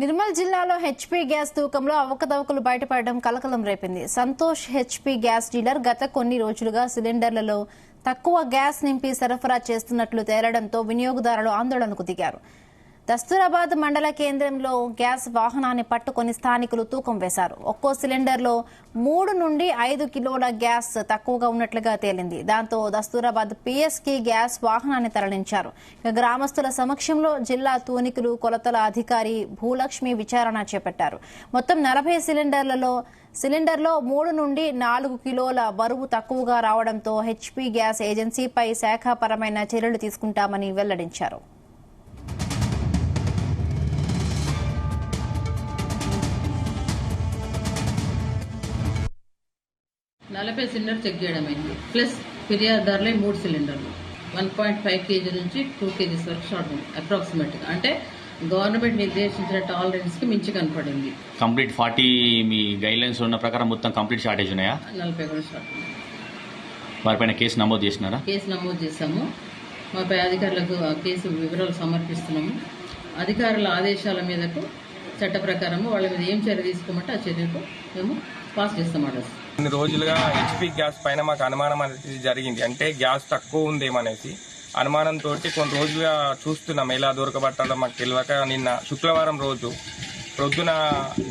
నిర్మల్ జిల్లాలో HP gas తూకంలో అవకతవకలు బయటపడడం కలకలం రేపింది. సంతోష్ హెచ్పీ గ్యాస్ డీలర్ గత కొన్ని రోజులుగా సిలిండర్లలో తక్కువ గ్యాస్ నింపి సరఫరా చేస్తున్నట్లు తేలడంతో వినియోగదారులు ఆందోళనకు దిగారు. దస్తూరాబాద్ మండల కేంద్రంలో గ్యాస్ వాహనాన్ని పట్టుకుని స్థానికులు తూకం వేశారు. ఒక్కో సిలిండర్లో 3 నుండి 5 కిలోల గ్యాస్ తక్కువగా ఉన్నట్లుగా తేలింది. దాంతో దస్తూరాబాద్ పిఎస్కి గ్యాస్ వాహనాన్ని తరలించారు. గ్రామస్తుల సమక్షంలో జిల్లా తూనికలు కొలతల అధికారి భూలక్ష్మి విచారణ చేపట్టారు. మొత్తం 40 సిలిండర్లో 3 నుండి 4 కిలోల బరువు తక్కువగా రావడంతో హెచ్పీ గ్యాస్ ఏజెన్సీపై శాఖాపరమైన చర్యలు తీసుకుంటామని వెల్లడించారు. 40 సిలిండర్ చెక్ చేయడం అయింది. ప్లస్ ఫిర్యాదుదారులే 3 సిలిండర్లు 1.5 kg నుంచి 2 kg వరకు షార్ట్ ఉంది. అప్రాక్సిమేట్గా అంటే గవర్నమెంట్ నిర్దేశించిన టాలరెన్స్ కి మించి కనపడింది. కంప్లీట్ 40 మీ గైడ్ లైన్స్ ఉన్న ప్రకారం మొత్తం కంప్లీట్ షార్టేజ్ ఉన్నాయా? 40 కూడా షార్ట్ ఉంది. వారిపైన కేసు నమోదు చేసినారా? కేసు నమోదు చేశాము. మా పై అధికారులకు ఆ కేసు వివరాలు సమర్పిస్తున్నాము. అధికారుల ఆదేశాల మీదకు చట్ట ప్రకారము వాళ్ళ మీద ఏం చర్య తీసుకోమంటే ఆ చర్యకు మేము పాస్ చేస్తాం. ఆర్డర్స్ కొన్ని రోజులుగా హెచ్పీ గ్యాస్ పైన మాకు అనుమానం అనేది జరిగింది. అంటే గ్యాస్ తక్కువ ఉందేమనేసి అనుమానంతో కొన్ని రోజులుగా చూస్తున్నాం. ఎలా దొరకబట్టాలో మాకు తెలియక నిన్న శుక్రవారం రోజు ప్రొద్దున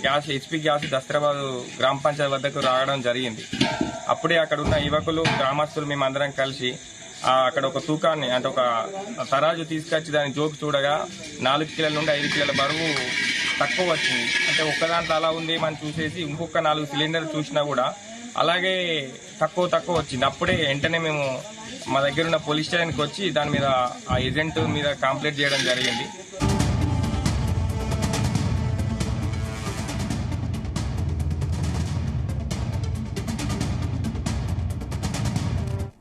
గ్యాస్ హెచ్పీ గ్యాస్ దస్తరాబాద్ గ్రామ పంచాయతీ వద్దకు రావడం జరిగింది. అప్పుడే అక్కడ ఉన్న యువకులు గ్రామస్తులు మేమందరం కలిసి అక్కడ ఒక తూకాన్ని అంటే ఒక తరాజు తీసుకొచ్చి దాన్ని జోకి చూడగా 4 కిలోల నుండి 5 కిలోల బరువు తక్కువ వచ్చింది. అంటే ఒక్కదాంట్లో అలా ఉందేమని చూసేసి ఇంకొక 4 సిలిండర్లు చూసినా కూడా అలాగే తక్కువ వచ్చింది. అప్పుడే వెంటనే మేము మా దగ్గర ఉన్న పోలీస్ స్టేషన్కి వచ్చి దాని మీద ఆ ఏజెంట్ మీద కంప్లైంట్ చేయడం జరిగింది.